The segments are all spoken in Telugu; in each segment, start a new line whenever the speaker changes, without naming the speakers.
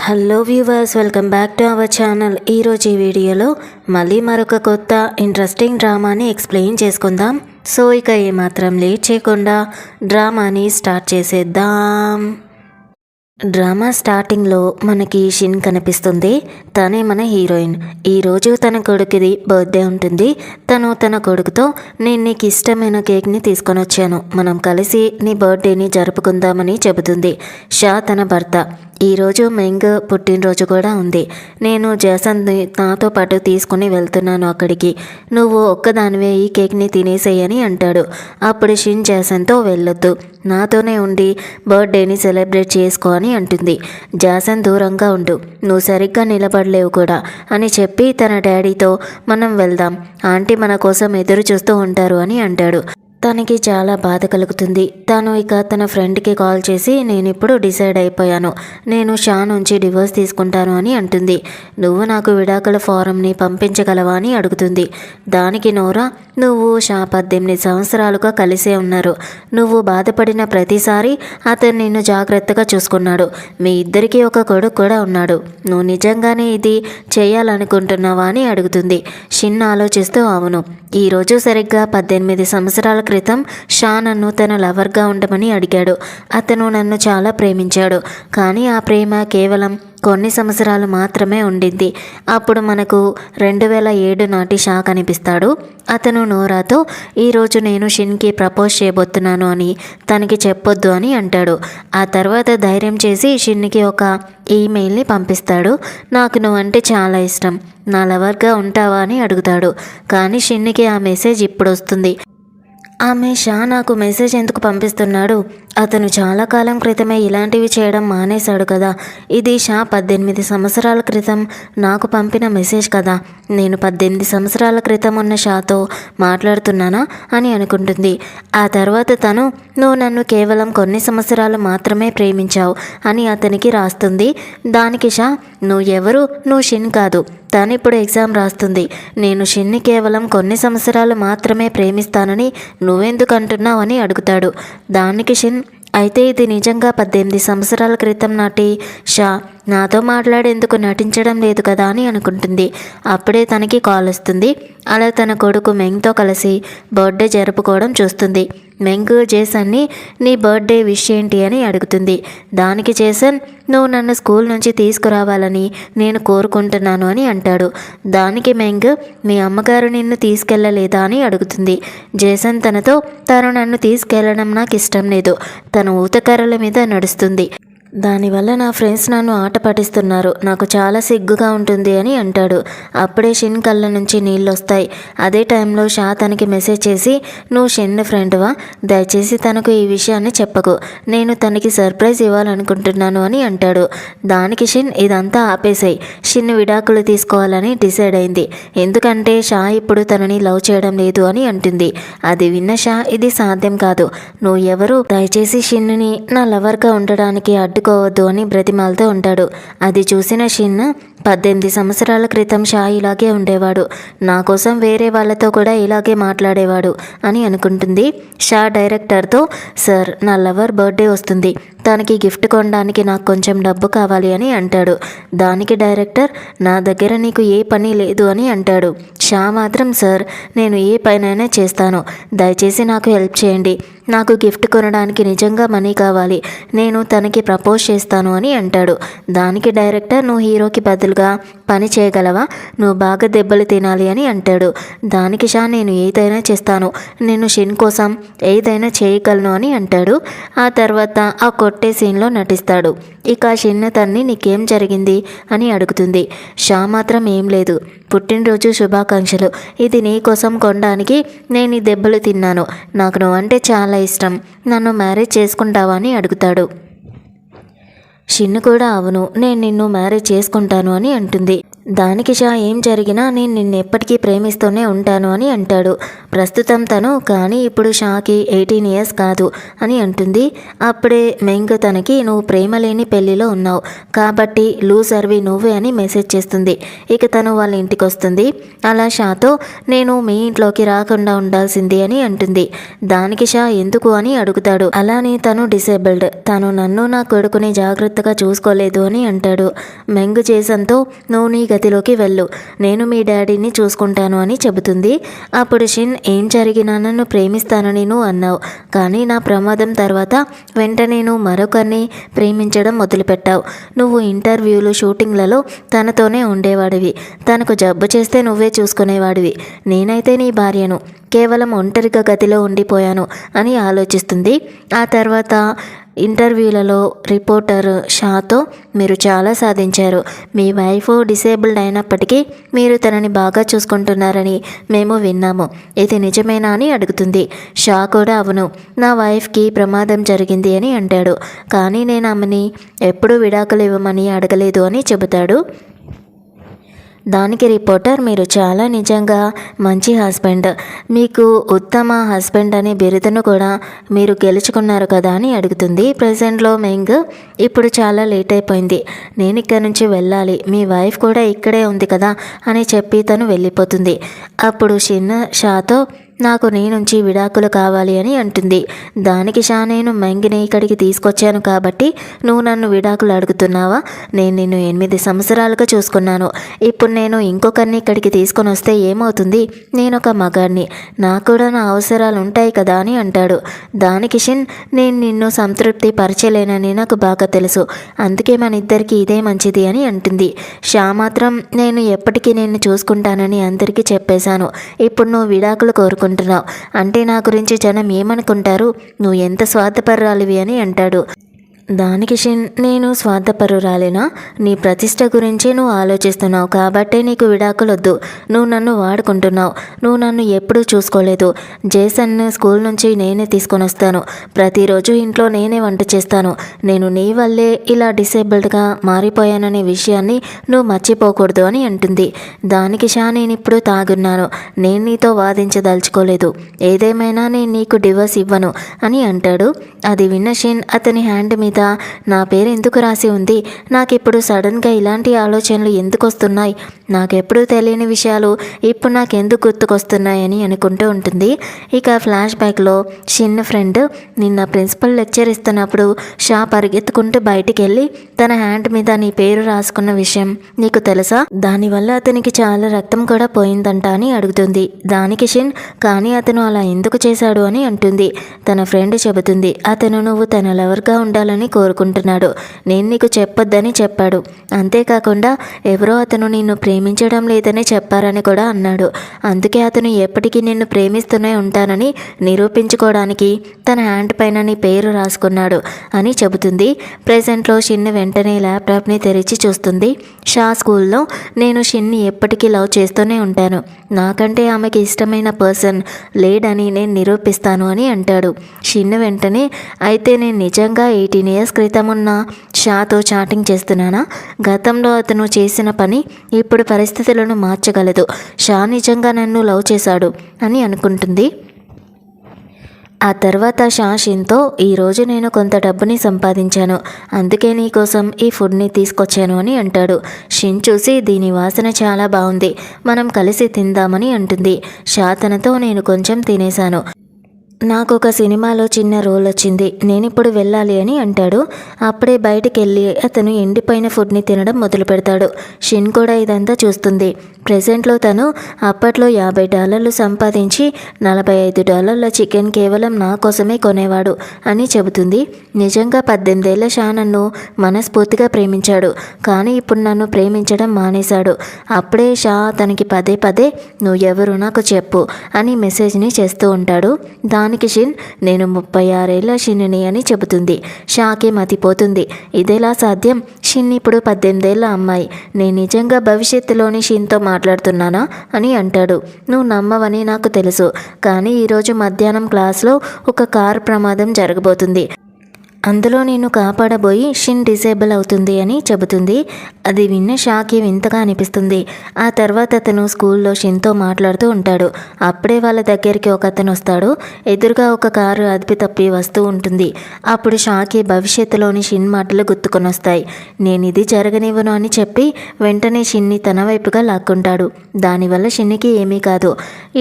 Hello viewers, welcome back to our channel. ఈరోజు ఈ వీడియోలో మళ్ళీ మరొక కొత్త ఇంట్రెస్టింగ్ డ్రామాని ఎక్స్ప్లెయిన్ చేసుకుందాం. సో ఇక ఏమాత్రం లేట్ చేయకుండా డ్రామాని స్టార్ట్ చేసేద్దాం. డ్రామా స్టార్టింగ్లో మనకి షిన్ కనిపిస్తుంది. తనే మన హీరోయిన్. ఈరోజు తన కొడుకుది బర్త్డే ఉంటుంది. తను తన కొడుకుతో నేను నీకు ఇష్టమైన కేక్ని తీసుకొని వచ్చాను, మనం కలిసి నీ బర్త్డేని జరుపుకుందామని చెబుతుంది. షా తన భర్త. ఈరోజు మెంగ్ పుట్టినరోజు కూడా ఉంది. నేను జేసన్ని నాతో పాటు తీసుకుని వెళ్తున్నాను అక్కడికి. నువ్వు ఒక్కదానివే ఈ కేక్ని తినేసేయని అంటాడు. అప్పుడు షిన్ జేసన్తో వెళ్ళొద్దు, నాతోనే ఉండి బర్త్డేని సెలబ్రేట్ చేసుకో అని అంటుంది. జాసన్ దూరంగా ఉండు, నువ్వు సరిగ్గా నిలబడలేవు కూడా అని చెప్పి తన డాడీతో మనం వెళ్దాం, ఆంటీ మన కోసం ఎదురు చూస్తూ ఉంటారు అని అంటాడు. తనకి చాలా బాధ కలుగుతుంది. తను ఇక తన ఫ్రెండ్కి కాల్ చేసి నేను ఇప్పుడు డిసైడ్ అయిపోయాను, నేను షా నుంచి డివోర్స్ తీసుకుంటాను అని అంటుంది. నువ్వు నాకు విడాకుల ఫారంని పంపించగలవా అని అడుగుతుంది. దానికి నోరా, నువ్వు షా 18 సంవత్సరాలుగా కలిసే ఉన్నారు. నువ్వు బాధపడిన ప్రతిసారి అతను నిన్ను జాగ్రత్తగా చూసుకున్నాడు. మీ ఇద్దరికీ ఒక కొడుకు కూడా ఉన్నాడు. నువ్వు నిజంగానే ఇది చేయాలనుకుంటున్నావా అని అడుగుతుంది. షిన్ ఆలోచిస్తూ అవును, ఈరోజు సరిగ్గా 18 సంవత్సరాల క్రితం షా నన్ను తన లవర్గా ఉండమని అడిగాడు. అతను నన్ను చాలా ప్రేమించాడు, కానీ ఆ ప్రేమ కేవలం కొన్ని సంవత్సరాలు మాత్రమే ఉండింది. అప్పుడు మనకు 2007 నాటి షా కనిపిస్తాడు. అతను నోరాతో ఈరోజు నేను షిన్కి ప్రపోజ్ చేయబోతున్నాను అని తనకి చెప్పొద్దు అని అంటాడు. ఆ తర్వాత ధైర్యం చేసి షిన్కి ఒక ఈమెయిల్ని పంపిస్తాడు. నాకు నువ్వంటే చాలా ఇష్టం, నా లవర్గా ఉంటావా అని అడుగుతాడు. కానీ షిన్కి ఆ మెసేజ్ ఇప్పుడు వస్తుంది. ఆమె షా నాకు మెసేజ్ ఎందుకు పంపిస్తున్నాడు? అతను చాలా కాలం క్రితమే ఇలాంటివి చేయడం మానేశాడు కదా. ఇది షా 18 సంవత్సరాల క్రితం నాకు పంపిన మెసేజ్ కదా. నేను 18 సంవత్సరాల క్రితం ఉన్న షాతో మాట్లాడుతున్నానా అని అనుకుంటుంది. ఆ తర్వాత తను నువ్వు నన్ను కేవలం కొన్ని సంవత్సరాలు మాత్రమే ప్రేమించావు అని అతనికి రాస్తుంది. దానికి షా నువ్వు ఎవరు, నువ్వు షిన్ కాదు, తను ఇప్పుడు ఎగ్జామ్ రాస్తుంది. నేను షిన్ని కేవలం కొన్ని సంవత్సరాలు మాత్రమే ప్రేమిస్తానని నువ్వెందుకు అంటున్నావు అని అడుగుతాడు. దానికి షిన్ అయితే ఇది నిజంగా 18 సంవత్సరాల క్రితం నాటి షా నాతో మాట్లాడేందుకు నటించడం లేదు కదా అని అనుకుంటుంది. అప్పుడే తనకి కాల్ వస్తుంది. అలా తన కొడుకు మెంగ్తో కలిసి బర్త్డే జరుపుకోవడం చూస్తుంది. మెంగ్ జేసన్ని నీ బర్త్డే విష్ ఏంటి అని అడుగుతుంది. దానికి జేసన్ నువ్వు నన్ను స్కూల్ నుంచి తీసుకురావాలని నేను కోరుకుంటున్నాను అని అంటాడు. దానికి మెంగ్ మీ అమ్మగారు నిన్ను తీసుకెళ్ళలేదా అని అడుగుతుంది. జేసన్ తనతో తను నన్ను తీసుకెళ్ళడం నాకు ఇష్టం లేదు, తను ఊతకర్రల మీద నడుస్తుంది, దానివల్ల నా ఫ్రెండ్స్ నన్ను ఆట పట్టిస్తున్నారు, నాకు చాలా సిగ్గుగా ఉంటుంది అని అంటాడు. అప్పుడే షిన్ కళ్ళ నుంచి నీళ్ళు వస్తాయి. అదే టైంలో షా తనకి మెసేజ్ చేసి నువ్వు షిన్ ఫ్రెండ్వా, దయచేసి తనకు ఈ విషయాన్ని చెప్పకు, నేను తనకి సర్ప్రైజ్ ఇవ్వాలనుకుంటున్నాను అని అంటాడు. దానికి షిన్ ఇదంతా ఆపేసాయి, షిన్ విడాకులు తీసుకోవాలని డిసైడ్ అయింది, ఎందుకంటే షా ఇప్పుడు తనని లవ్ చేయడం లేదు అని అంటుంది. అది విన్న షా ఇది సాధ్యం కాదు, నువ్వు ఎవరు, దయచేసి షిన్ని నా లవర్గా ఉండడానికి అడ్డుకోవద్దు అని బ్రతిమాలతో ఉంటాడు. అది చూసిన షిన్ 18 సంవత్సరాల క్రితం షా ఇలాగే ఉండేవాడు, నా కోసం వేరే వాళ్ళతో కూడా ఇలాగే మాట్లాడేవాడు అని అనుకుంటుంది. షా డైరెక్టర్తో సార్ నా లవర్ బర్త్డే వస్తుంది, తనకి గిఫ్ట్ కొనడానికి నాకు కొంచెం డబ్బు కావాలి అని అంటాడు. దానికి డైరెక్టర్ నా దగ్గర నీకు ఏ పని లేదు అని అంటాడు. షా మాత్రం సార్ నేను ఏ పనైనా చేస్తాను, దయచేసి నాకు హెల్ప్ చేయండి, నాకు గిఫ్ట్ కొనడానికి నిజంగా మనీ కావాలి, నేను తనకి ప్రపోజ్ చేస్తాను అని అంటాడు. దానికి డైరెక్టర్ నువ్వు హీరోకి బదులుగా పని చేయగలవా, నువ్వు బాగా దెబ్బలు తినాలి అని అంటాడు. దానికి షా నేను ఏదైనా చేస్తాను, నేను షిన్ కోసం ఏదైనా చేయగలను అని అంటాడు. ఆ తర్వాత ఆ కొట్టే సీన్లో నటిస్తాడు. ఇక షిన్ తన్ని నీకేం జరిగింది అని అడుగుతుంది. షా మాత్రం ఏం లేదు, పుట్టినరోజు శుభాకాంక్షలు, ఇది నీ కోసం కొనడానికి నేను ఈ దెబ్బలు తిన్నాను, నాకు నువ్వంటే చాలా ఇష్టం, నన్ను మ్యారేజ్ చేసుకుంటావా అని అడుగుతాడు. షిన్ కూడా అవును నేను నిన్ను మ్యారేజ్ చేసుకుంటాను అని అంటుంది. దానికి షా ఏం జరిగినా నేను నిన్నెప్పటికీ ప్రేమిస్తూనే ఉంటాను అని అంటాడు. ప్రస్తుతం తను కానీ ఇప్పుడు షాకి 18 ఇయర్స్ కాదు అని అంటుంది. అప్పుడే మెంగ్ తనకి నువ్వు ప్రేమ లేని పెళ్లిలో ఉన్నావు కాబట్టి లూజర్వి నువ్వే అని మెసేజ్ చేస్తుంది. ఇక తను వాళ్ళ ఇంటికి వస్తుంది. అలా షాతో నేను మీ ఇంట్లోకి రాకుండా ఉండాల్సింది అని అంటుంది. దానికి షా ఎందుకు అని అడుగుతాడు. అలానే తను డిసేబుల్డ్, తను నన్ను నా కొడుకుని జాగ్రత్తగా చూసుకోలేదు అని అంటాడు. మెంగ్ చేసంతో నువ్వు నీ గదిలోకి వెళ్ళు, నేను మీ డాడీని చూసుకుంటాను అని చెబుతుంది. అప్పుడు షిన్ ఏం జరిగినా నన్ను ప్రేమిస్తానని నువ్వు అన్నావు, కానీ నా ప్రమాదం తర్వాత వెంటనే నువ్వు మరొకరిని ప్రేమించడం మొదలుపెట్టావు. నువ్వు ఇంటర్వ్యూలు షూటింగ్లలో తనతోనే ఉండేవాడివి, తనకు జబ్బు చేస్తే నువ్వే చూసుకునేవాడివి. నేనైతే నీ భార్యను, కేవలం ఒంటరిగా గదిలో ఉండిపోయాను అని ఆలోచిస్తుంది. ఆ తర్వాత ఇంటర్వ్యూలలో రిపోర్టర్ షాతో మీరు చాలా సాధించారు, మీ వైఫ్ డిసేబుల్డ్ అయినప్పటికీ మీరు తనని బాగా చూసుకుంటున్నారని మేము విన్నాము, ఇది నిజమేనా అని అడుగుతుంది. షా కూడా అవును, నా వైఫ్కి ప్రమాదం జరిగింది అని అంటాడు, కానీ నేను ఆమెని ఎప్పుడూ విడాకులు ఇవ్వమని అడగలేదు అని చెబుతాడు. దానికి రిపోర్టర్ మీరు చాలా నిజంగా మంచి హస్బెండ్, మీకు ఉత్తమ హస్బెండ్ అనే బిరుదును కూడా మీరు గెలుచుకున్నారు కదా అని అడుగుతుంది. ప్రెజెంట్లో మెంగ్ ఇప్పుడు చాలా లేట్ అయిపోయింది, నేను ఇక్కడ నుంచి వెళ్ళాలి, మీ వైఫ్ కూడా ఇక్కడే ఉంది కదా అని చెప్పి తను వెళ్ళిపోతుంది. అప్పుడు షిన్ షాతో నాకు నీ నుంచి విడాకులు కావాలి అని అంటుంది. దానికి షా నేను మెంగిని ఇక్కడికి తీసుకొచ్చాను కాబట్టి నువ్వు నన్ను విడాకులు అడుగుతున్నావా, నేను నిన్ను 8 సంవత్సరాలుగా చూసుకున్నాను, ఇప్పుడు నేను ఇంకొకరిని ఇక్కడికి తీసుకొని వస్తే ఏమవుతుంది, నేను ఒక మగాడిని, నాకు కూడా నా అవసరాలు ఉంటాయి కదా అని అంటాడు. దానికి షిన్ నేను నిన్ను సంతృప్తి పరచలేనని నాకు బాగా తెలుసు, అందుకే మన ఇద్దరికి ఇదే మంచిది అని అంటుంది. షా మాత్రం నేను ఎప్పటికీ నిన్ను చూసుకుంటానని అందరికీ చెప్పేశాను, ఇప్పుడు నువ్వు విడాకులు కోరుకుంటున్నావు అంటే నా గురించి జనం ఏమనుకుంటారు, నువ్వు ఎంత స్వార్థపరురాలివి అని అంటాడు. దానికి షిన్ నేను స్వార్థపరురాలేనా, నీ ప్రతిష్ట గురించి నువ్వు ఆలోచిస్తున్నావు కాబట్టే నీకు విడాకులొద్దు, నువ్వు నన్ను వాడుకుంటున్నావు, నువ్వు నన్ను ఎప్పుడూ చూసుకోలేదు, జేసన్ స్కూల్ నుంచి నేనే తీసుకొని వస్తాను, ప్రతిరోజు ఇంట్లో నేనే వంట చేస్తాను, నేను నీ వల్లే ఇలా డిసేబుల్డ్గా మారిపోయాననే విషయాన్ని నువ్వు మర్చిపోకూడదు అని అంటుంది. దానికి షా నేను ఇప్పుడు తాగున్నాను, నేను నీతో వాదించదలుచుకోలేదు, ఏదేమైనా నేను నీకు డివోర్స్ ఇవ్వను అని అంటాడు. అది విన్న షిన్ అతని హ్యాండ్ మీద నా పేరు ఎందుకు రాసి ఉంది, నాకిప్పుడు సడన్గా ఇలాంటి ఆలోచనలు ఎందుకు వస్తున్నాయి, నాకెప్పుడూ తెలియని విషయాలు ఇప్పుడు నాకెందుకు గుర్తుకొస్తున్నాయని అనుకుంటూ ఉంటుంది. ఇక ఫ్లాష్ బ్యాక్లో షిన్ ఫ్రెండ్ నిన్న ప్రిన్సిపల్ లెక్చర్ ఇస్తున్నప్పుడు షా పరిగెత్తుకుంటూ బయటికి వెళ్ళి తన హ్యాండ్ మీద నీ పేరు రాసుకున్న విషయం నీకు తెలుసా, దానివల్ల అతనికి చాలా రక్తం కూడా పోయిందంట అని అడుగుతుంది. దానికి షిన్ కానీ అతను అలా ఎందుకు చేశాడు అని అంటుంది. తన ఫ్రెండ్ చెబుతుంది అతను నువ్వు తన లవర్గా ఉండాలని కోరుకుంటున్నాడు, నేను నీకు చెప్పొద్దని చెప్పాడు, అంతేకాకుండా ఎవరో అతను నిన్ను ప్రేమించడం లేదని చెప్పారని కూడా అన్నాడు, అందుకే అతను ఎప్పటికీ నిన్ను ప్రేమిస్తూనే ఉంటానని నిరూపించుకోవడానికి తన హ్యాండ్ పైన నీ పేరు రాసుకున్నాడు అని చెబుతుంది. ప్రెజెంట్లో షిన్ వెంటనే ల్యాప్టాప్ని తెరిచి చూస్తుంది. షా స్కూల్లో నేను షిన్ని ఎప్పటికీ లవ్ చేస్తూనే ఉంటాను, నాకంటే ఆమెకి ఇష్టమైన పర్సన్ లేడని నేను నిరూపిస్తాను అని అంటాడు. షిన్ వెంటనే అయితే నేను నిజంగా 18 ఇయర్స్ క్రితం ఉన్న షాతో చాటింగ్ చేస్తున్నానా, గతంలో అతను చేసిన పని ఇప్పుడు పరిస్థితులను మార్చగలదు, షా నిజంగా నన్ను లవ్ చేశాడు అని అనుకుంటుంది. ఆ తర్వాత షా షిన్తో ఈరోజు నేను కొంత డబ్బుని సంపాదించాను, అందుకే నీ కోసం ఈ ఫుడ్ని తీసుకొచ్చాను అని అంటాడు. షిన్ చూసి దీని వాసన చాలా బాగుంది, మనం కలిసి తిందామని అంటుంది. షా తనతో నేను కొంచెం తినేశాను, నాకు ఒక సినిమాలో చిన్న రోల్ వచ్చింది, నేను ఇప్పుడు వెళ్ళాలి అని అంటాడు. అప్పుడే బయటికి వెళ్ళి అతను ఎండిపోయిన ఫుడ్ని తినడం మొదలు పెడతాడు. షిన్ కూడా ఇదంతా చూస్తుంది. ప్రెజెంట్లో తను అప్పట్లో $50 సంపాదించి $45 చికెన్ కేవలం నా కోసమే కొనేవాడు అని చెబుతుంది. నిజంగా 18 ఏళ్ల షా నన్ను మనస్ఫూర్తిగా ప్రేమించాడు, కానీ ఇప్పుడు నన్ను ప్రేమించడం మానేశాడు. అప్పుడే షా తనకి పదే పదే నువ్వు ఎవరు నాకు చెప్పు అని మెసేజ్ని చేస్తూ ఉంటాడు. దానికి షిన్ నేను 36 ఏళ్ల షిన్ని అని చెబుతుంది. షాకి మతిపోతుంది, ఇదేలా సాధ్యం, షిన్ ఇప్పుడు 18 ఏళ్ల అమ్మాయి, నేను నిజంగా భవిష్యత్తులోని షిన్తో మాట్లాడుతున్నానా అని అంటాడు. నువ్వు నమ్మవని నాకు తెలుసు, కానీ ఈరోజు మధ్యాహ్నం క్లాస్లో ఒక కారు ప్రమాదం జరగబోతుంది, అందులో నిన్ను కాపాడబోయి షిన్ డిసేబుల్ అవుతుంది అని చెబుతుంది. అది విన్న షాకి వింతగా అనిపిస్తుంది. ఆ తర్వాత అతను స్కూల్లో షిన్తో మాట్లాడుతూ ఉంటాడు. అప్పుడే వాళ్ళ దగ్గరికి ఒక అతను వస్తాడు. ఎదురుగా ఒక కారు అదుపు తప్పి వస్తూ ఉంటుంది. అప్పుడు షాకి భవిష్యత్తులోని షిన్ మాటలు గుర్తుకొని వస్తాయి. నేను ఇది జరగనివ్వను అని చెప్పి వెంటనే షిన్ని తన వైపుగా లాక్కుంటాడు. దానివల్ల షిన్నికి ఏమీ కాదు.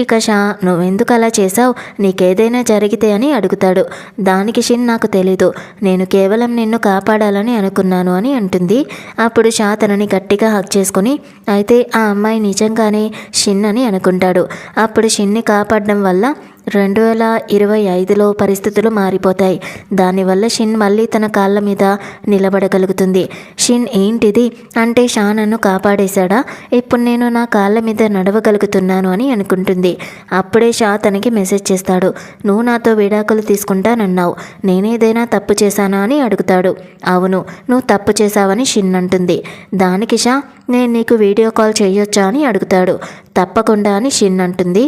ఇక షా నువ్వెందుకు అలా చేశావు, నీకేదైనా జరిగితే అని అడుగుతాడు. దానికి షిన్ నాకు తెలీదు, నేను కేవలం నిన్ను కాపాడాలని అనుకున్నాను అని అంటుంది. అప్పుడు షా తనని గట్టిగా హక్ చేసుకుని అయితే ఆ అమ్మాయి నిజంగానే షిన్ అని అనుకుంటాడు. అప్పుడు షిన్ని కాపాడడం వల్ల 2025లో పరిస్థితులు మారిపోతాయి. దానివల్ల షిన్ మళ్ళీ తన కాళ్ళ మీద నిలబడగలుగుతుంది. షిన్ ఏంటిది అంటే షా నన్ను కాపాడేశాడా, ఇప్పుడు నేను నా కాళ్ళ మీద నడవగలుగుతున్నాను అని అనుకుంటుంది. అప్పుడే షా తనకి మెసేజ్ చేస్తాడు. నువ్వు నాతో విడాకులు తీసుకుంటానన్నావు, నేనేదైనా తప్పు చేశానా అని అడుగుతాడు. అవును, నువ్వు తప్పు చేశావని షిన్ అంటుంది. దానికి షా నేను నీకు వీడియో కాల్ చేయొచ్చా అని అడుగుతాడు. తప్పకుండా అని షిన్ అంటుంది.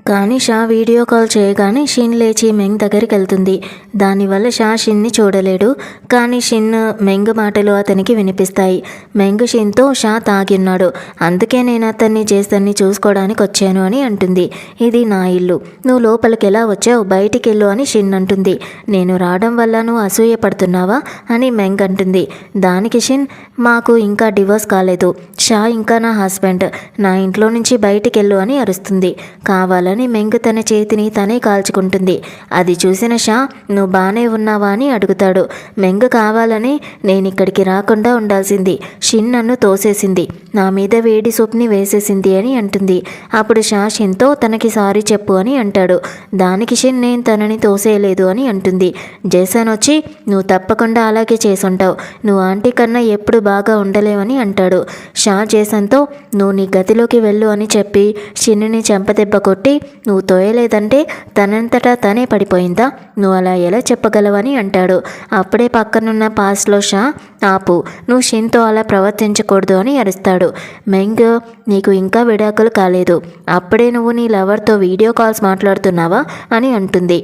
కానీ షా వీడియో కాల్ చేయగానే షిన్ లేచి మెంగ్ దగ్గరికి వెళ్తుంది. దానివల్ల షా షిన్ని చూడలేడు. కానీ షిన్ మెంగ్ మాటలు అతనికి వినిపిస్తాయి. మెంగ్ షిన్తో షా తాగిన్నాడు, అందుకే నేను అతన్ని చేస్తాన్ని చూసుకోవడానికి వచ్చాను అని అంటుంది. ఇది నా ఇల్లు, నువ్వు లోపలికి ఎలా వచ్చావు, బయటికి వెళ్ళు అని షిన్ అంటుంది. నేను రావడం వల్ల నువ్వు అసూయపడుతున్నావా అని మెంగ్ అంటుంది. దానికి షిన్ మాకు ఇంకా డివోర్స్ కాలేదు, షా ఇంకా నా హస్బెండ్, నా ఇంట్లో నుంచి బయటికి వెళ్ళు అని అరుస్తుంది. కావాలని మెంగ్ తన చేతిని తనే కాల్చుకుంటుంది. అది చూసిన షా నువ్వు బానే ఉన్నావా అని అడుగుతాడు. మెంగ్ కావాలని నేను ఇక్కడికి రాకుండా ఉండాల్సింది, షిన్ నన్ను తోసేసింది, నా మీద వేడి సూప్ని వేసేసింది అని అంటుంది. అప్పుడు షా షిన్తో తనకి సారీ చెప్పు అని అంటాడు. దానికి షిన్ నేను తనని తోసేయలేదు అని అంటుంది. జేసన్ వచ్చి నువ్వు తప్పకుండా అలాగే చేసుంటావు, నువ్వు ఆంటీ కన్నా ఎప్పుడు బాగా ఉండలేవని అంటాడు. షా జేసన్తో నువ్వు నీ గదిలోకి వెళ్ళు అని చెప్పి షిన్ని చెంపదెబ్బ కొట్టి నువ్వు తోయలేదంటే తనంతటా తనే పడిపోయిందా, నువ్వు అలా ఎలా చెప్పగలవని అంటాడు. అప్పుడే పక్కనున్న పాస్లో షా ఆపు, నువ్వు షిన్తో అలా ప్రవర్తించకూడదు అని అరుస్తాడు. మెంగ్ నీకు ఇంకా విడాకులు కాలేదు, అప్పుడే నువ్వు నీ లవర్తో వీడియో కాల్స్ మాట్లాడుతున్నావా అని అంటుంది.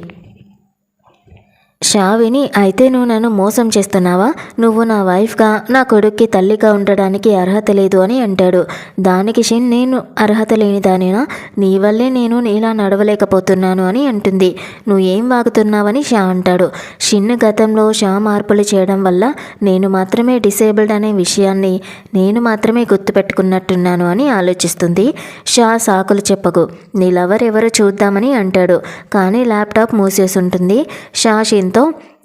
షా విని అయితే నువ్వు నన్ను మోసం చేస్తున్నావా, నువ్వు నా వైఫ్గా నా కొడుక్కి తల్లిగా ఉండడానికి అర్హత లేదు అని అంటాడు. దానికి షిన్ నేను అర్హత లేనిదానేనా, నీ వల్లే నేను నీలా నడవలేకపోతున్నాను అని అంటుంది. నువ్వు ఏం వాగుతున్నావని షా అంటాడు. షిన్ గతంలో షా మార్పులు చేయడం వల్ల నేను మాత్రమే డిసేబుల్డ్ అనే విషయాన్ని నేను మాత్రమే గుర్తుపెట్టుకున్నట్టున్నాను అని ఆలోచిస్తుంది. షా సాకులు చెప్పకు, నీ లవర్ ఎవరో చూద్దామని అంటాడు. కానీ ల్యాప్టాప్ మూసేసి ఉంటుంది. షా షిన్తో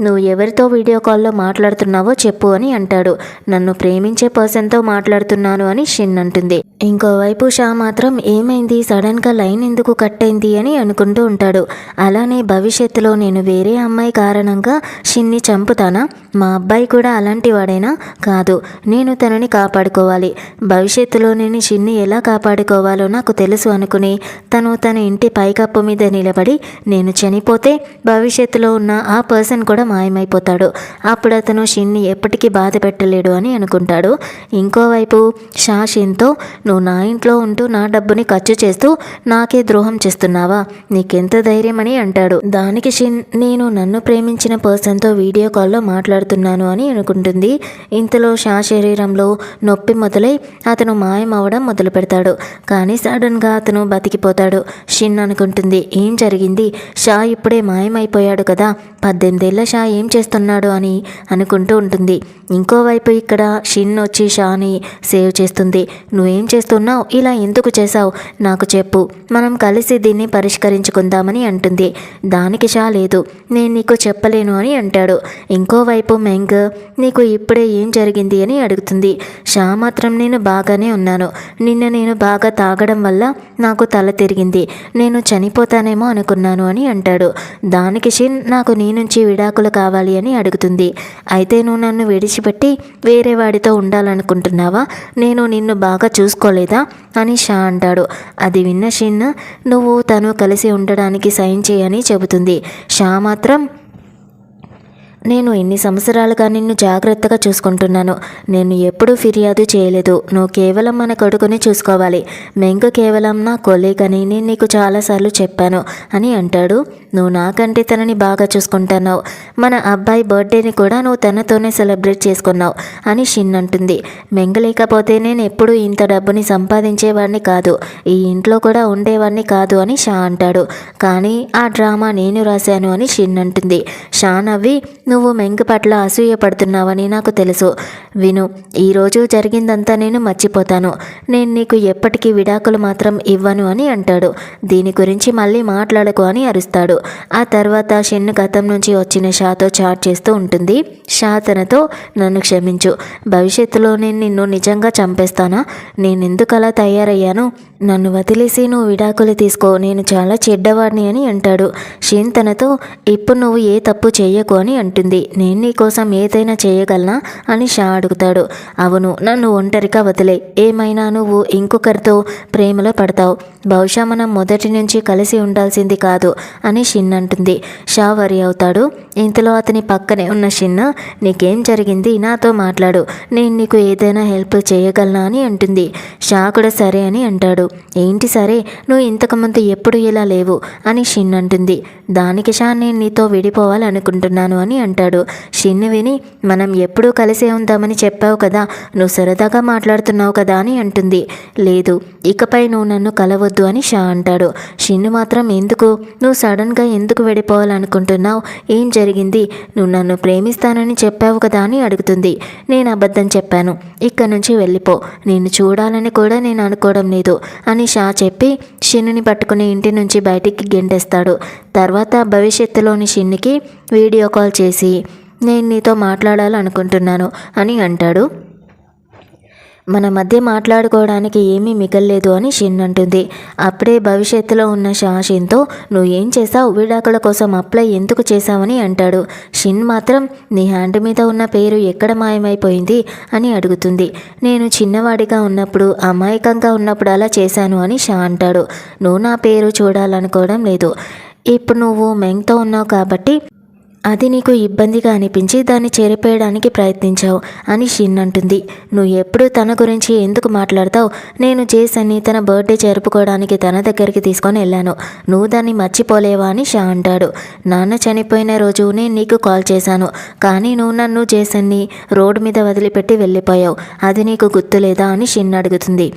నువ్వు ఎవరితో వీడియో కాల్లో మాట్లాడుతున్నావో చెప్పు అని అంటాడు. నన్ను ప్రేమించే పర్సన్తో మాట్లాడుతున్నాను అని షిన్ అంటుంది. ఇంకోవైపు షా మాత్రం ఏమైంది, సడన్గా లైన్ ఎందుకు కట్ అయింది అని అనుకుంటూ ఉంటాడు. అలానే భవిష్యత్తులో నేను వేరే అమ్మాయి కారణంగా షిన్ని చంపుతానా, మా అబ్బాయి కూడా అలాంటి వాడైనా కాదు, నేను తనని కాపాడుకోవాలి, భవిష్యత్తులో నేను షిన్ని ఎలా కాపాడుకోవాలో నాకు తెలుసు అనుకుని తన ఇంటి పైకప్పు మీద నిలబడి నేను చనిపోతే భవిష్యత్తులో ఉన్న ఆ పర్సన్ కూడా మాయమైపోతాడు. అప్పుడు అతను షిన్ని ఎప్పటికీ బాధ పెట్టలేడు అని అనుకుంటాడు. ఇంకోవైపు షా షిన్తో నువ్వు నా ఇంట్లో ఉంటూ నా డబ్బుని ఖర్చు చేస్తూ నాకే ద్రోహం చేస్తున్నావా, నీకెంత ధైర్యం అని అంటాడు. దానికి షిన్ నేను నన్ను ప్రేమించిన పర్సన్తో వీడియో కాల్లో మాట్లాడుతున్నాను అని అనుకుంటుంది. ఇంతలో షా శరీరంలో నొప్పి మొదలై అతను మాయం అవడం మొదలు పెడతాడు. కానీ సడన్గా అతను బతికిపోతాడు. షిన్ అనుకుంటుంది ఏం జరిగింది, షా ఇప్పుడే మాయమైపోయాడు కదా, 18 ఏళ్ల షా ఏం చేస్తున్నాడు అని అనుకుంటూ ఉంటుంది. ఇంకోవైపు ఇక్కడ షిన్ వచ్చి షాని సేవ్ చేస్తుంది. నువ్వేం చేస్తున్నావు, ఇలా ఎందుకు చేశావు, నాకు చెప్పు, మనం కలిసి దీన్ని పరిష్కరించుకుందామని అంటుంది. దానికి షా లేదు, నేను నీకు చెప్పలేను అని అంటాడు. ఇంకోవైపు మెంగ్ నీకు ఇప్పుడే ఏం జరిగింది అని అడుగుతుంది. షా మాత్రం నేను బాగానే ఉన్నాను, నిన్న నేను బాగా తాగడం వల్ల నాకు తల తిరిగింది, నేను చనిపోతానేమో అనుకున్నాను అని అంటాడు. దానికి షిన్ నాకు నీ నుంచి విడాకులు కావాలి అని అడుగుతుంది. అయితే నువ్వు నన్ను విడిచిపెట్టి వేరే వాడితో ఉండాలనుకుంటున్నావా, నేను నిన్ను బాగా చూసుకోలేదా అని షా అంటాడు. అది విన్న షిన్ నువ్వు తను కలిసి ఉండడానికి సైన్ చేయని చెబుతుంది. షా మాత్రం నేను ఇన్ని సంవత్సరాలుగా నిన్ను జాగ్రత్తగా చూసుకుంటున్నాను. నేను ఎప్పుడూ ఫిర్యాదు చేయలేదు. నువ్వు కేవలం మన కొడుకుని చూసుకోవాలి. మెంగు కేవలం నా కొలీగ్ అని నేను నీకు చాలాసార్లు చెప్పాను అని అంటాడు. నువ్వు నాకంటే తనని బాగా చూసుకుంటున్నావు. మన అబ్బాయి బర్త్డేని కూడా నువ్వు తనతోనే సెలబ్రేట్ చేసుకున్నావు అని షిన్ అంటుంది. మెంగు లేకపోతే నేను ఎప్పుడూ ఇంత డబ్బుని సంపాదించేవాడిని కాదు, ఈ ఇంట్లో కూడా ఉండేవాడిని కాదు అని షా అంటాడు. కానీ ఆ డ్రామా నేను రాశాను అని షిన్ అంటుంది. షా నవ్వి, నువ్వు మెంగు పట్ల అసూయపడుతున్నావని నాకు తెలుసు. విను, ఈరోజు జరిగిందంతా నేను మర్చిపోతాను. నేను నీకు ఎప్పటికీ విడాకులు మాత్రం ఇవ్వను అని అంటాడు. దీని గురించి మళ్ళీ మాట్లాడకు అని అరుస్తాడు. ఆ తర్వాత షిన్ గతం నుంచి వచ్చిన షాతో చాట్ చేస్తూ ఉంటుంది. షా తనతో, నన్ను క్షమించు, భవిష్యత్తులో నేను నిన్ను నిజంగా చంపేస్తానా? నేనెందుకు అలా తయారయ్యాను? నన్ను వదిలేసి నువ్వు విడాకులు తీసుకో, నేను చాలా చెడ్డవాడిని అని అంటాడు. షిన్ తనతో, ఇప్పుడు నువ్వు ఏ తప్పు చెయ్యకు అని అంటుంది. నేను నీకోసం ఏదైనా చేయగలనా అని షా అడుగుతాడు. అవును, నన్ను ఒంటరిగా వదిలే, ఏమైనా నువ్వు ఇంకొకరితో ప్రేమలో పడతావు. బహుశా మనం మొదటి నుంచి కలిసి ఉండాల్సింది కాదు అని షిన్ అంటుంది. షా వరి అవుతాడు. ఇంతలో అతని పక్కనే ఉన్న షిన్, నీకేం జరిగింది, నాతో మాట్లాడు, నేను నీకు ఏదైనా హెల్ప్ చేయగలనా అని అంటుంది. షా కూడా సరే అని అంటాడు. ఏంటి సరే, నువ్వు ఇంతకుముందు ఎప్పుడు ఇలా లేవు అని షిన్ అంటుంది. దానికి షా, నేను నీతో విడిపోవాలనుకుంటున్నాను అని అంటాడు. షిన్ విని, మనం ఎప్పుడూ కలిసే ఉందామని చెప్పావు కదా, నువ్వు సరదాగా మాట్లాడుతున్నావు కదా అని అంటుంది. లేదు, ఇకపై నువ్వు నన్ను కలవద్దు అని షా అంటాడు. షిన్ మాత్రం, ఎందుకు, నువ్వు సడన్గా ఎందుకు విడిపోవాలనుకుంటున్నావు, ఏం జరిగింది, నువ్వు నన్ను ప్రేమిస్తానని చెప్పావు కదా అని అడుగుతుంది. నేను అబద్ధం చెప్పాను, ఇక్కడ నుంచి వెళ్ళిపో, నేను చూడాలని కూడా నేను అనుకోవడం లేదు అని షా చెప్పి షిన్ని పట్టుకుని ఇంటి నుంచి బయటికి గెంటేస్తాడు. తర్వాత భవిష్యత్తులోని షిన్నికి వీడియో కాల్ చేసి, నేను నీతో మాట్లాడాలనుకుంటున్నాను అని అంటాడు. మన మధ్య మాట్లాడుకోవడానికి ఏమీ మిగల్లేదు అని షిన్ అంటుంది. అప్పుడే భవిష్యత్తులో ఉన్న షా షిన్తో, నువ్వు ఏం చేసావు, విడాకుల కోసం అప్లై ఎందుకు చేశావని అంటాడు. షిన్ మాత్రం, నీ హ్యాండ్ మీద ఉన్న పేరు ఎక్కడ మాయమైపోయింది అని అడుగుతుంది. నేను చిన్నవాడిగా ఉన్నప్పుడు, అమాయకంగా ఉన్నప్పుడు అలా చేశాను అని షా అంటాడు. నువ్వు నా పేరు చూడాలనుకోవడం లేదు, ఇప్పుడు నువ్వు మెంగ్తో ఉన్నావు కాబట్టి అది నీకు ఇబ్బందిగా అనిపించి దాన్ని చెరిపేయడానికి ప్రయత్నించావు అని షిన్ అంటుంది. నువ్వు ఎప్పుడు తన గురించి ఎందుకు మాట్లాడతావు? నేను జేసన్ని తన బర్త్డే జరుపుకోవడానికి తన దగ్గరికి తీసుకొని వెళ్ళాను, నువ్వు దాన్ని మర్చిపోలేవా అని షా అంటాడు. నాన్న చనిపోయిన రోజు నేను నీకు కాల్ చేశాను, కానీ నువ్వు నన్ను జేసన్ని రోడ్డు మీద వదిలిపెట్టి వెళ్ళిపోయావు, అది నీకు గుర్తులేదా అని షిన్ అడుగుతుంది.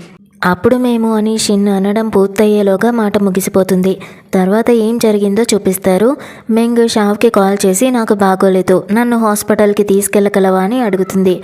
అప్పుడు మేము అని షిన్ అనడం పూర్తయ్యేలోగా మాట ముగిసిపోతుంది. తర్వాత ఏం జరిగిందో చూపిస్తారు. మెంగ్ షావ్కి కాల్ చేసి, నాకు బాగోలేదు, నన్ను హాస్పిటల్కి తీసుకెళ్ళగలవా అని అడుగుతుంది.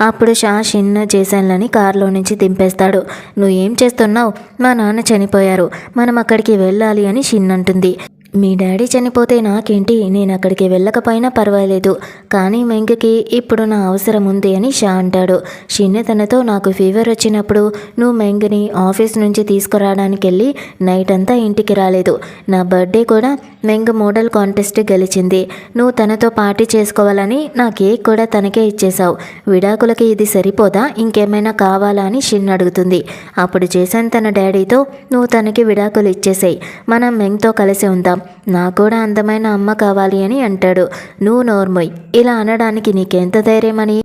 అప్పుడు షా షిన్ జేసన్లని కారులో నుంచి దింపేస్తాడు. నువ్వు ఏం చేస్తున్నావు, మా నాన్న చనిపోయారు, మనం అక్కడికి వెళ్ళాలి అని షిన్ అంటుంది. మీ డాడీ చనిపోతే నాకేంటి, నేను అక్కడికి వెళ్ళకపోయినా పర్వాలేదు, కానీ మెంగ్కి ఇప్పుడు నా అవసరం ఉంది అని షా అంటాడు. షిన్ తనతో, నాకు ఫీవర్ వచ్చినప్పుడు నువ్వు మెంగ్ని ఆఫీస్ నుంచి తీసుకురావడానికి వెళ్ళి నైట్ అంతా ఇంటికి రాలేదు. నా బర్త్డే కూడా మెంగ్ మోడల్ కాంటెస్ట్ గెలిచింది, నువ్వు తనతో పార్టీ చేసుకోవాలని నా కేక్ కూడా తనకే ఇచ్చేశావు. విడాకులకి ఇది సరిపోదా, ఇంకేమైనా కావాలా అని షిన్ అడుగుతుంది. అప్పుడు జేసన్ తన డాడీతో, నువ్వు తనకి విడాకులు ఇచ్చేసాయి, మనం మెంగ్తో కలిసి ఉందాం, నాకు కూడా అందమైన అమ్మ కావాలి అని అంటాడు. నువ్వు నోర్మోయ్, ఇలా అనడానికి నీకెంత ధైర్యం అని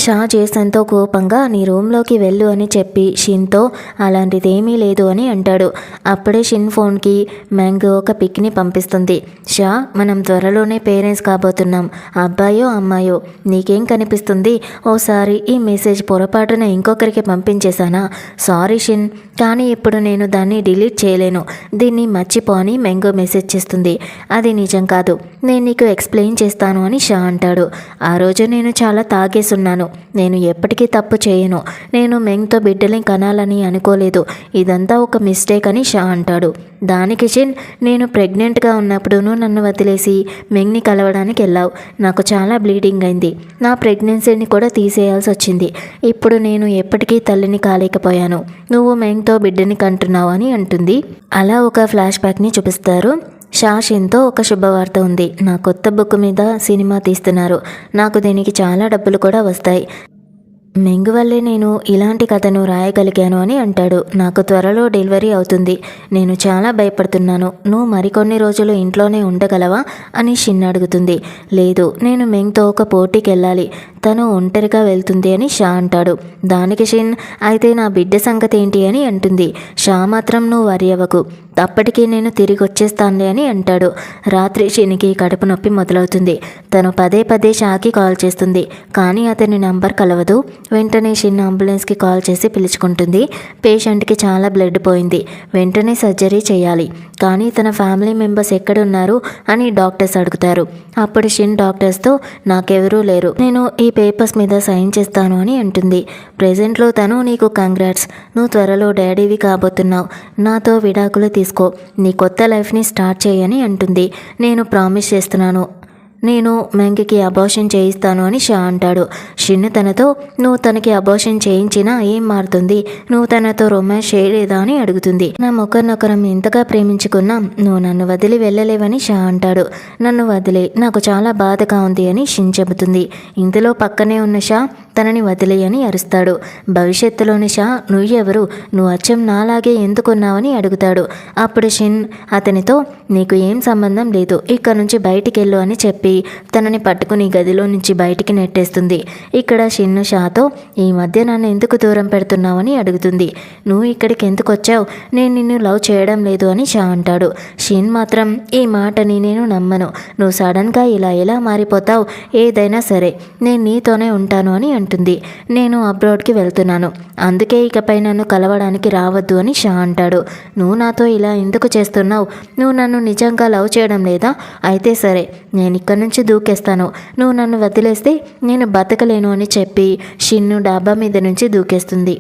షా జేసన్తో కోపంగా, నీ రూమ్లోకి వెళ్ళు అని చెప్పి షిన్తో, అలాంటిదేమీ లేదు అని అంటాడు. అప్పుడే షిన్ ఫోన్కి మెంగ్ ఒక పిక్ని పంపిస్తుంది. షా, మనం త్వరలోనే పేరెంట్స్ కాబోతున్నాం, అబ్బాయో అమ్మాయో, నీకేం కనిపిస్తుంది, ఓసారి ఈ మెసేజ్ పొరపాటున ఇంకొకరికి పంపించేశానా, సారీ షిన్, కానీ ఇప్పుడు నేను దాన్ని డిలీట్ చేయలేను, దీన్ని మర్చిపో అని మెంగ్ మెసేజ్ చేస్తుంది. అది నిజం కాదు, నేను నీకు ఎక్స్ప్లెయిన్ చేస్తాను అని షా అంటాడు. ఆ రోజు నేను చాలా తాగేసున్నాను, నేను ఎప్పటికీ తప్పు చేయను, నేను మెంగ్తో బిడ్డల్ని కనాలని అనుకోలేదు, ఇదంతా ఒక మిస్టేక్ అని షా అంటాడు. దానికి షిన్, నేను ప్రెగ్నెంట్గా ఉన్నప్పుడు నన్ను వదిలేసి మెంగ్ని కలవడానికి వెళ్ళావు, నాకు చాలా బ్లీడింగ్ అయింది, నా ప్రెగ్నెన్సీని కూడా తీసేయాల్సి వచ్చింది, ఇప్పుడు నేను ఎప్పటికీ తల్లిని కాలేకపోయాను, నువ్వు మెంగ్తో బిడ్డని కంటున్నావు అని అంటుంది. అలా ఒక ఫ్లాష్ బ్యాక్ని చూపిస్తారు. షా షిన్తో, ఒక శుభవార్త ఉంది, నా కొత్త బుక్ మీద సినిమా తీస్తున్నారు, నాకు దీనికి చాలా డబ్బులు కూడా వస్తాయి, మెంగు వల్లే నేను ఇలాంటి కథను రాయగలిగాను అని అంటాడు. నాకు త్వరలో డెలివరీ అవుతుంది. నేను చాలా భయపడుతున్నాను. నువ్వు మరికొన్ని రోజులు ఇంట్లోనే ఉండగలవా అని షిన్ అడుగుతుంది. లేదు, నేను మెంగ్తో ఒక పోటీకి వెళ్ళాలి. తను ఒంటరిగా వెళ్తుంది అని షా అంటాడు. దానికి షిన్, అయితే నా బిడ్డ సంగతి ఏంటి అని అంటుంది. షా మాత్రం నువ్వు వరి అవ్వకు, అప్పటికి నేను తిరిగి వచ్చేస్తానులే అని అంటాడు. రాత్రి షిన్కి కడుపు నొప్పి మొదలవుతుంది. తను పదే పదే షాకి కాల్ చేస్తుంది, కానీ అతని నంబర్ కలవదు. వెంటనే షిన్ అంబులెన్స్కి కాల్ చేసి పిలుచుకుంటుంది. పేషెంట్కి చాలా బ్లడ్ పోయింది, వెంటనే సర్జరీ చేయాలి, కానీ తన ఫ్యామిలీ మెంబర్స్ ఎక్కడున్నారు అని డాక్టర్స్ అడుగుతారు. అప్పుడు షిన్ డాక్టర్స్తో, నాకెవరూ లేరు, నేను ఈ పేపర్స్ మీద సైన్ చేస్తాను అని అంటుంది. ప్రెజెంట్లో తను, నీకు కంగ్రాట్స్, నువ్వు త్వరలో డాడీవి కాబోతున్నావు. నాతో విడాకులు తీసుకో, నీ కొత్త లైఫ్ని స్టార్ట్ చేయని అంటుంది. నేను ప్రామిస్ చేస్తున్నాను, నేను మెంగ్కి అబార్షన్ చేయిస్తాను అని షా అంటాడు. షిన్ తనతో, నువ్వు తనకి అబార్షన్ చేయించినా ఏం మారుతుంది, నువ్వు తనతో రొమాన్స్ చేయలేదా అని అడుగుతుంది. నా ఒకరినొకరం ఎంతగా ప్రేమించుకున్నాం, నువ్వు నన్ను వదిలి వెళ్ళలేవని షా అంటాడు. నన్ను వదిలే, నాకు చాలా బాధగా ఉంది అని షిన్ చెబుతుంది. ఇంతలో పక్కనే ఉన్న షా తనని వదిలేయని అరుస్తాడు. భవిష్యత్తులోని షా, నువ్వెవరు, నువ్వు అచ్చం నాలాగే ఎందుకున్నావని అడుగుతాడు. అప్పుడు షిన్ అతనితో, నీకు ఏం సంబంధం లేదు, ఇక్కడ నుంచి బయటికి వెళ్ళు అని చెప్పి తనని పట్టుకుని గదిలో నుంచి బయటికి నెట్టేస్తుంది. ఇక్కడ షిన్ను షాతో, ఈ మధ్య నన్ను ఎందుకు దూరం పెడుతున్నావని అడుగుతుంది. నువ్వు ఇక్కడికి ఎందుకు వచ్చావు, నేను నిన్ను లవ్ చేయడం లేదు అని షా అంటాడు. షిన్ మాత్రం, ఈ మాటని నేను నమ్మను, నువ్వు సడన్గా ఇలా ఎలా మారిపోతావు, ఏదైనా సరే నేను నీతోనే ఉంటాను అని అంటుంది. నేను అబ్రాడ్కి వెళ్తున్నాను, అందుకే ఇకపై నన్ను కలవడానికి రావద్దు అని షా అంటాడు. నువ్వు నాతో ఇలా ఎందుకు చేస్తున్నావు, నువ్వు నన్ను నిజంగా లవ్ చేయడం లేదా, అయితే సరే నేను ఇక్కడి నుంచి దూకేస్తాను, నువ్వు నన్ను వదిలేస్తే నేను బతకలేను అని చెప్పి షిన్ను డాబా మీద నుంచి దూకేస్తుంది.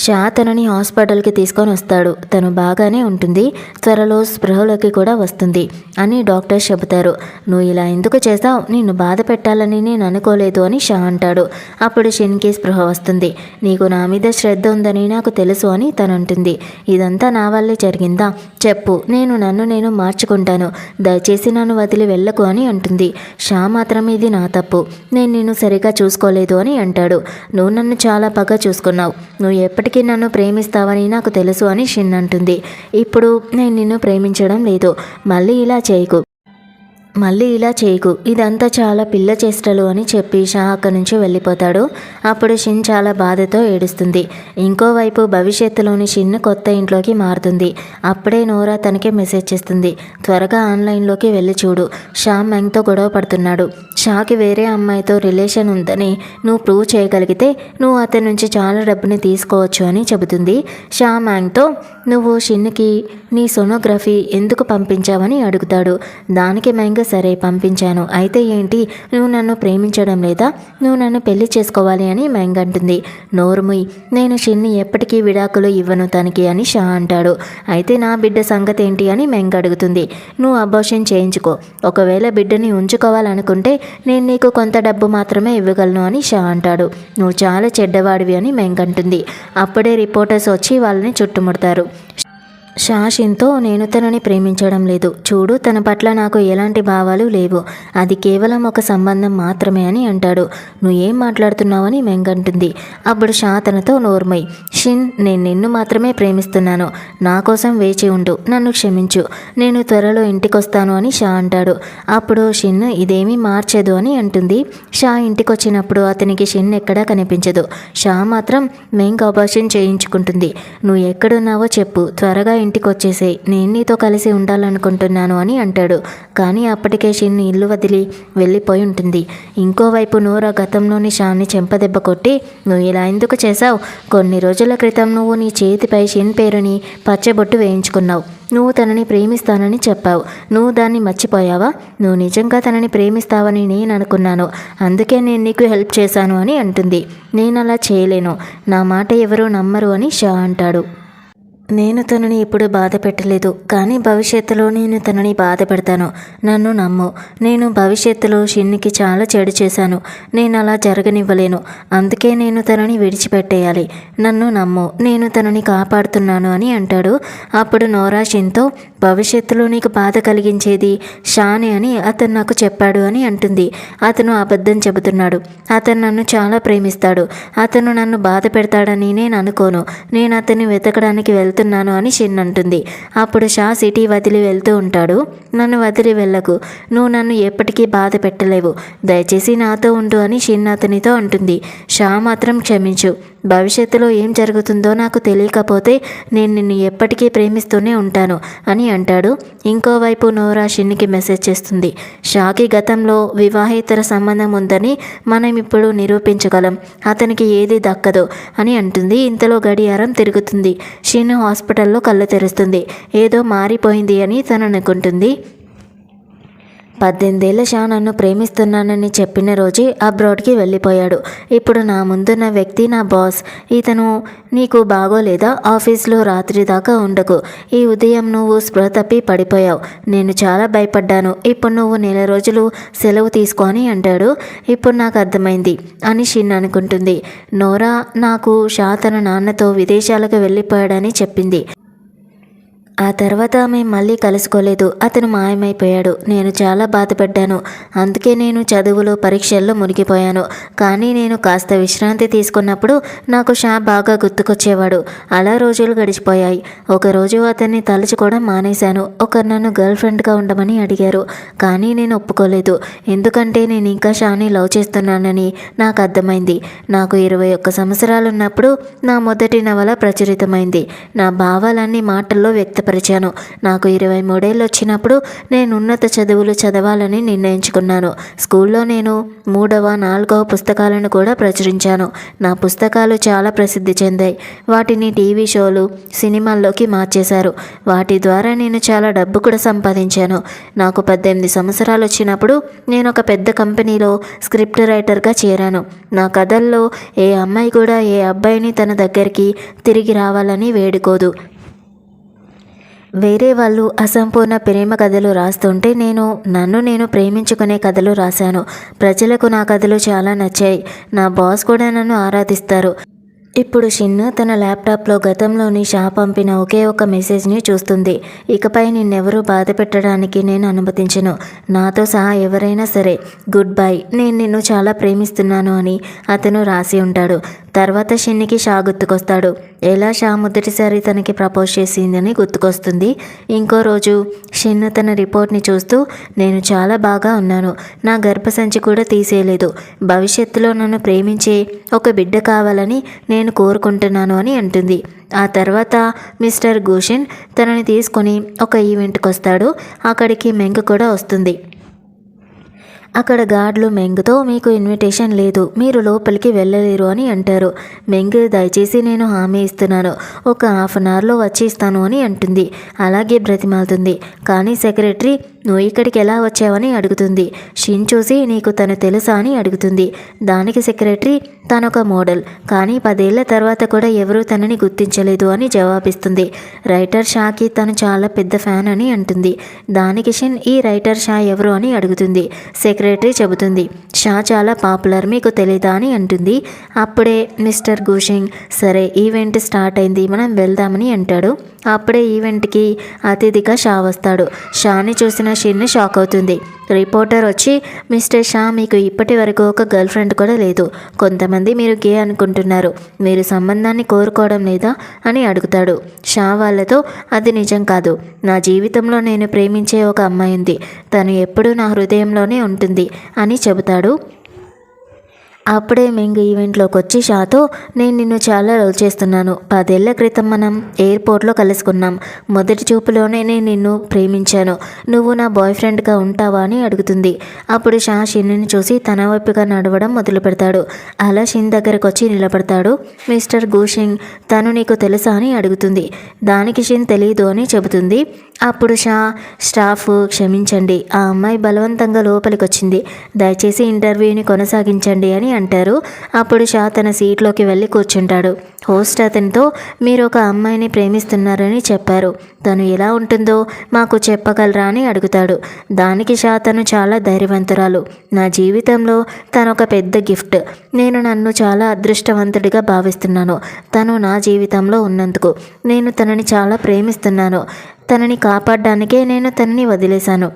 షా తనని హాస్పిటల్కి తీసుకొని వస్తాడు. తను బాగానే ఉంటుంది, త్వరలో స్పృహలోకి కూడా వస్తుంది అని డాక్టర్స్ చెబుతారు. నువ్వు ఇలా ఎందుకు చేసావు, నిన్ను బాధ పెట్టాలని నేను అనుకోలేదు అని షా అంటాడు. అప్పుడు షిన్కి స్పృహ వస్తుంది. నీకు నా మీద శ్రద్ధ ఉందని నాకు తెలుసు అని తను అంటుంది. ఇదంతా నా వల్లే జరిగిందా, చెప్పు, నన్ను నేను మార్చుకుంటాను, దయచేసి నన్ను వదిలి వెళ్ళకు అని అంటుంది. షా మాత్రం, ఇది నా తప్పు, నేను నిన్ను సరిగా చూసుకోలేదు అని అంటాడు. నువ్వు నన్ను చాలా బాగా చూసుకున్నావు, నువ్వు ఎప్పటికీ నన్ను ప్రేమిస్తావని నాకు తెలుసు అని షిన్ అంటుంది. ఇప్పుడు నేను నిన్ను ప్రేమించడం లేదు, మళ్ళీ ఇలా చేయకు, ఇదంతా చాలా పిల్ల చేష్టలు అని చెప్పి షా అక్కడి నుంచి వెళ్ళిపోతాడు. అప్పుడు షిన్ చాలా బాధతో ఏడుస్తుంది. ఇంకోవైపు భవిష్యత్తులోని షిన్ కొత్త ఇంట్లోకి మారుతుంది. అప్పుడే నోరా తనకి మెసేజ్ చేస్తుంది, త్వరగా ఆన్లైన్లోకి వెళ్ళి చూడు, షా మెంగ్తో గొడవ పడుతున్నాడు, షాకి వేరే అమ్మాయితో రిలేషన్ ఉందని నువ్వు ప్రూవ్ చేయగలిగితే నువ్వు అతని నుంచి చాలా డబ్బుని తీసుకోవచ్చు అని చెబుతుంది. షా మెంగ్తో, నువ్వు షిన్కి నీ సోనోగ్రఫీ ఎందుకు పంపించావని అడుగుతాడు. దానికి మెంగ్, సరే పంపించాను, అయితే ఏంటి, నువ్వు నన్ను ప్రేమించడం లేదా, నువ్వు నన్ను పెళ్లి చేసుకోవాలి అని మెంగ్ అంటుంది. నోరుముయ్, నేను షిన్ని ఎప్పటికీ విడాకులు ఇవ్వను తనకి అని షా అంటాడు. అయితే నా బిడ్డ సంగతి ఏంటి అని మెంగ్ అడుగుతుంది. నువ్వు అబార్షన్ చేయించుకో, ఒకవేళ బిడ్డని ఉంచుకోవాలనుకుంటే నేను నీకు కొంత డబ్బు మాత్రమే ఇవ్వగలను అని షా అంటాడు. నువ్వు చాలా చెడ్డవాడివి అని మెంగ్ అంటుంది. అప్పుడే రిపోర్టర్స్ వచ్చి వాళ్ళని చుట్టుముడతారు. షా షిన్తో, నేను తనని ప్రేమించడం లేదు, చూడు తన పట్ల నాకు ఎలాంటి భావాలు లేవు, అది కేవలం ఒక సంబంధం మాత్రమే అని అంటాడు. నువ్వు ఏం మాట్లాడుతున్నావని మెంగ్ అంటుంది. అప్పుడు షా తనతో, నోర్మై, షిన్, నేను నిన్ను మాత్రమే ప్రేమిస్తున్నాను, నా కోసం వేచి ఉండు, నన్ను క్షమించు, నేను త్వరలో ఇంటికొస్తాను అని షా అంటాడు. అప్పుడు షిన్, ఇదేమీ మార్చదు అని అంటుంది. షా ఇంటికొచ్చినప్పుడు అతనికి షిన్ ఎక్కడా కనిపించదు. షా మాత్రం మెంగ్ అబార్షన్ చేయించుకుంటుంది. నువ్వు ఎక్కడున్నావో చెప్పు, త్వరగా ఇంటికి వచ్చేసే, నేను నీతో కలిసి ఉండాలనుకుంటున్నాను అని అంటాడు. కానీ అప్పటికే షిన్ ఇల్లు వదిలి వెళ్ళిపోయి ఉంటుంది. ఇంకోవైపు నోరా గతంలోని షాన్ని చెంపదెబ్బ కొట్టి, నువ్వు ఇలా ఎందుకు చేశావు, కొన్ని రోజుల క్రితం నువ్వు నీ చేతిపై షిన్ పేరుని పచ్చబొట్టు వేయించుకున్నావు, నువ్వు తనని ప్రేమిస్తానని చెప్పావు, నువ్వు దాన్ని మర్చిపోయావా, నువ్వు నిజంగా తనని ప్రేమిస్తావని నేను అనుకున్నాను, అందుకే నేను నీకు హెల్ప్ చేశాను అని అంటుంది. నేను అలా చేయలేను, నా మాట ఎవరూ నమ్మరు అని షా అంటాడు. నేను తనని ఇప్పుడు బాధ పెట్టలేదు, కానీ భవిష్యత్తులో నేను తనని బాధ పెడతాను. నన్ను నమ్ము. నేను భవిష్యత్తులో షిన్నికి చాలా చెడు చేశాను. నేను అలా జరగనివ్వలేను. అందుకే నేను తనని విడిచిపెట్టేయాలి. నన్ను నమ్ము. నేను తనని కాపాడుతున్నాను అని అంటాడు. అప్పుడు నోరా షిన్తో, భవిష్యత్తులో నీకు బాధ కలిగించేది షానే అని అతను నాకు చెప్పాడు అని అంటుంది. అతను అబద్ధం చెబుతున్నాడు. అతను నన్ను చాలా ప్రేమిస్తాడు. అతను నన్ను బాధ పెడతాడని నేను అనుకోను. నేను అతన్ని వెతకడానికి వెళ్తున్నాను అని షిన్ అంటుంది. అప్పుడు షా సిటీ వదిలి వెళ్తూ ఉంటాడు. నన్ను వదిలి వెళ్ళకు. నువ్వు నన్ను ఎప్పటికీ బాధ పెట్టలేవు. దయచేసి నాతో ఉండు అని షిన్ అతనితో అంటుంది. షా మాత్రం క్షమించు. భవిష్యత్తులో ఏం జరుగుతుందో నాకు తెలియకపోతే నేను నిన్ను ఎప్పటికీ ప్రేమిస్తూనే ఉంటాను అని అంటాడు. ఇంకోవైపు నోరా షిన్కి మెసేజ్ చేస్తుంది. షాకి గతంలో వివాహేతర సంబంధం ఉందని మనం ఇప్పుడు నిరూపించగలం. అతనికి ఏది దక్కదు అని అంటుంది. ఇంతలో గడియారం తిరుగుతుంది. షిన్ హాస్పిటల్లో కళ్ళు తెరుస్తుంది. ఏదో మారిపోయింది అని తను అనుకుంటుంది. 18 ఏళ్ల షా నన్ను ప్రేమిస్తున్నానని చెప్పిన రోజే అబ్రాడ్కి వెళ్ళిపోయాడు. ఇప్పుడు నా ముందున్న వ్యక్తి నా బాస్. ఇతను, నీకు బాగోలేదా? ఆఫీస్లో రాత్రి దాకా ఉండకు. ఈ ఉదయం నువ్వు స్పృహ తప్పి పడిపోయావు. నేను చాలా భయపడ్డాను. ఇప్పుడు నువ్వు 4 రోజులు సెలవు తీసుకో అని అంటాడు. ఇప్పుడు నాకు అర్థమైంది అని షిన్ అనుకుంటుంది. నోరా నాకు షా తన నాన్నతో విదేశాలకు వెళ్ళిపోయాడని చెప్పింది. ఆ తర్వాత ఆమె మళ్ళీ కలుసుకోలేదు. అతను మాయమైపోయాడు. నేను చాలా బాధపడ్డాను. అందుకే నేను చదువులో పరీక్షల్లో మునిగిపోయాను. కానీ నేను కాస్త విశ్రాంతి తీసుకున్నప్పుడు నాకు షా బాగా గుర్తుకొచ్చేవాడు. అలా రోజులు గడిచిపోయాయి. ఒకరోజు అతన్ని తలుచుకోవడం మానేశాను. ఒకరు నన్ను గర్ల్ ఫ్రెండ్గా ఉండమని అడిగారు. కానీ నేను ఒప్పుకోలేదు. ఎందుకంటే నేను ఇంకా షాని లవ్ చేస్తున్నానని నాకు అర్థమైంది. నాకు 21 సంవత్సరాలున్నప్పుడు నా మొదటి నవల ప్రచురితమైంది. నా భావాలన్నీ మాటల్లో వ్యక్తపరిచాను. నాకు 23 ఏళ్ళు వచ్చినప్పుడు నేను ఉన్నత చదువులు చదవాలని నిర్ణయించుకున్నాను. స్కూల్లో నేను 3వ, 4వ పుస్తకాలను కూడా ప్రచురించాను. నా పుస్తకాలు చాలా ప్రసిద్ధి చెందాయి. వాటిని టీవీ షోలు, సినిమాల్లోకి మార్చేశారు. వాటి ద్వారా నేను చాలా డబ్బు కూడా సంపాదించాను. నాకు 18 సంవత్సరాలు వచ్చినప్పుడు నేను ఒక పెద్ద కంపెనీలో స్క్రిప్ట్ రైటర్గా చేరాను. నా కథల్లో ఏ అమ్మాయి కూడా ఏ అబ్బాయిని తన దగ్గరికి తిరిగి రావాలని వేడుకోదు. వేరే వాళ్ళు అసంపూర్ణ ప్రేమ కథలు రాస్తుంటే నన్ను నేను ప్రేమించుకునే కథలు రాశాను. ప్రజలకు నా కథలు చాలా నచ్చాయి. నా బాస్ కూడా నన్ను ఆరాధిస్తారు. ఇప్పుడు షిన్ తన ల్యాప్టాప్లో గతంలోని షా పంపిన ఒకే ఒక మెసేజ్ని చూస్తుంది. ఇకపై నిన్నెవరూ బాధ పెట్టడానికి నేను అనుమతించను. నాతో సహా ఎవరైనా సరే, గుడ్ బై. నేను నిన్ను చాలా ప్రేమిస్తున్నాను అని అతను రాసి ఉంటాడు. తర్వాత షిన్కి షా గుర్తుకొస్తాడు. ఎలా షా మొదటిసారి తనకి ప్రపోజ్ చేసిందని గుర్తుకొస్తుంది. ఇంకో రోజు షిన్ తన రిపోర్ట్ని చూస్తూ, నేను చాలా బాగా ఉన్నాను. నా గర్భసంచి కూడా తీసేయలేదు. భవిష్యత్తులో నన్ను ప్రేమించే ఒక బిడ్డ కావాలని నేను కోరుకుంటున్నాను అని అంటుంది. ఆ తర్వాత మిస్టర్ గూషిన్ తనని తీసుకొని ఒక ఈవెంట్కి వస్తాడు. అక్కడికి మెంగ్ కూడా వస్తుంది. అక్కడ గార్డులు మెంగ్తో, మీకు ఇన్విటేషన్ లేదు, మీరు లోపలికి వెళ్ళలేరు అని అంటారు. మెంగ్, దయచేసి నేను హామీ ఇస్తున్నాను, ఒక హాఫ్ అన్ అవర్లో వచ్చి ఇస్తాను అని అంటుంది. అలాగే బ్రతిమాలుతుంది. కానీ సెక్రటరీ, నువ్వు ఇక్కడికి ఎలా వచ్చావని అడుగుతుంది. షిన్ చూసి, నీకు తను తెలుసా అని అడుగుతుంది. దానికి సెక్రటరీ, తనొక మోడల్, కానీ 10 ఏళ్ల తర్వాత కూడా ఎవరూ తనని గుర్తించలేదు అని జవాబిస్తుంది. రైటర్ షాకి తను చాలా పెద్ద ఫ్యాన్ అని అంటుంది. దానికి షిన్, ఈ రైటర్ షా ఎవరు అని అడుగుతుంది. సెక్రటరీ చెబుతుంది, షా చాలా పాపులర్, మీకు తెలీదా అని అంటుంది. అప్పుడే మిస్టర్ గూషింగ్, సరే ఈవెంట్ స్టార్ట్ అయింది, మనం వెళ్దామని అంటాడు. అప్పుడే ఈవెంట్కి అతిథిగా షా వస్తాడు. షాని చూసిన షిన్ షాక్ అవుతుంది. రిపోర్టర్ వచ్చి, మిస్టర్ షా, మీకు ఇప్పటి వరకు ఒక గర్ల్ ఫ్రెండ్ కూడా లేదు. కొంతమంది మీరు గే అనుకుంటున్నారు. మీరు సంబంధాన్ని కోరుకోవడం లేదా అని అడుగుతాడు. షా వాళ్ళతో, అది నిజం కాదు. నా జీవితంలో నేను ప్రేమించే ఒక అమ్మాయి ఉంది. తను ఎప్పుడూ నా హృదయంలోనే ఉంటుంది అని చెబుతాడు. అప్పుడే మెంగ్ ఈవెంట్లోకి వచ్చి షాతో, నేను నిన్ను చాలా లవ్ చేస్తున్నాను. 10 ఏళ్ల క్రితం మనం ఎయిర్పోర్ట్లో కలుసుకున్నాం. మొదటి చూపులోనే నేను నిన్ను ప్రేమించాను. నువ్వు నా బాయ్ ఫ్రెండ్గా ఉంటావా అని అడుగుతుంది. అప్పుడు షా షిన్ని చూసి తన వైపుగా నడవడం మొదలు పెడతాడు. అలా షిన్ దగ్గరకు వచ్చి నిలబడతాడు. మిస్టర్ గూషింగ్, తను నీకు తెలుసా అని అడుగుతుంది. దానికి షిన్ తెలీదు అని చెబుతుంది. అప్పుడు షా, స్టాఫ్ క్షమించండి, ఆ అమ్మాయి బలవంతంగా లోపలికి వచ్చింది, దయచేసి ఇంటర్వ్యూని కొనసాగించండి అని అంటారు. అప్పుడు షా తన సీట్లోకి వెళ్ళి కూర్చుంటాడు. హోస్ట్ అతనితో మీరు ఒక అమ్మాయిని ప్రేమిస్తున్నారని చెప్పారు, తను ఎలా ఉంటుందో మాకు చెప్పగలరా అని అడుగుతాడు. దానికి షా తను చాలా ధైర్యవంతురాలు, నా జీవితంలో తను ఒక పెద్ద గిఫ్ట్, నేను నన్ను చాలా అదృష్టవంతుడిగా భావిస్తున్నాను. తను నా జీవితంలో ఉన్నందుకు నేను తనని చాలా ప్రేమిస్తున్నాను. తనని కాపాడడానికే నేను తనని వదిలేశాను,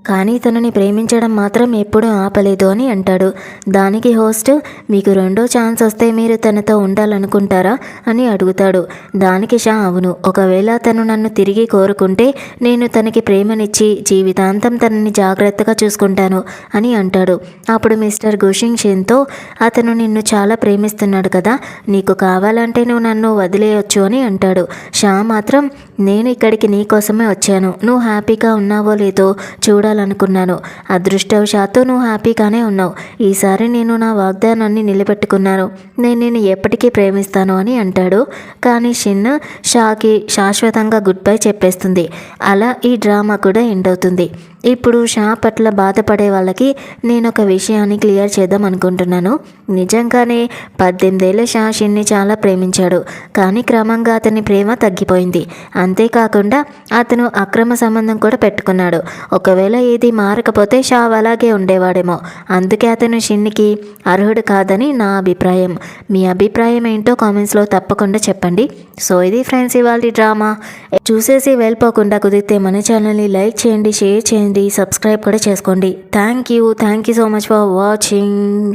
కానీ తనని ప్రేమించడం మాత్రం ఎప్పుడూ ఆపలేదు అని అంటాడు. దానికి హోస్ట్ మీకు రెండో ఛాన్స్ వస్తే మీరు తనతో ఉండాలనుకుంటారా అని అడుగుతాడు. దానికి షా అవును, ఒకవేళ తను నన్ను తిరిగి కోరుకుంటే నేను తనకి ప్రేమనిచ్చి జీవితాంతం తనని జాగ్రత్తగా చూసుకుంటాను అని అంటాడు. అప్పుడు మిస్టర్ గుషింగ్ షెన్తో అతను నిన్ను చాలా ప్రేమిస్తున్నాడు కదా, నీకు కావాలంటే నువ్వు నన్ను వదిలేయొచ్చు అని అంటాడు. షా మాత్రం నేను ఇక్కడికి నీ కోసమే వచ్చాను, నువ్వు హ్యాపీగా ఉన్నావో లేదో చూడాలనుకున్నాను. అదృష్టవశాత్తు నువ్వు హ్యాపీగానే ఉన్నావు. ఈసారి నేను నా వాగ్దానాన్ని నిలబెట్టుకున్నాను, నేను నిన్ను ఎప్పటికీ ప్రేమిస్తాను అని అంటాడు. కానీ షిన్ షాకి శాశ్వతంగా గుడ్ బై చెప్పేస్తుంది. అలా ఈ డ్రామా కూడా ఎండ్ అవుతుంది. ఇప్పుడు షా పట్ల బాధపడే వాళ్ళకి నేను ఒక విషయాన్ని క్లియర్ చేద్దాం అనుకుంటున్నాను. నిజంగానే 18 ఏళ్ల షా షిన్ని చాలా ప్రేమించాడు, కానీ క్రమంగా అతని ప్రేమ తగ్గిపోయింది. అంతేకాకుండా అతను అక్రమ సంబంధం కూడా పెట్టుకున్నాడు. ఒకవేళ ఏది మారకపోతే షా అలాగే ఉండేవాడేమో. అందుకే అతను షిన్నికి అర్హుడు కాదని నా అభిప్రాయం. మీ అభిప్రాయం ఏంటో కామెంట్స్లో తప్పకుండా చెప్పండి. సో ఇది ఫ్రెండ్స్ ఇవాళ డ్రామా. చూసేసి వెళ్ళిపోకుండా కుదిరితే మన ఛానల్ని లైక్ చేయండి, షేర్ చేయండి, సబ్స్క్రైబ్ కూడా చేసుకోండి. Thank you so much for watching.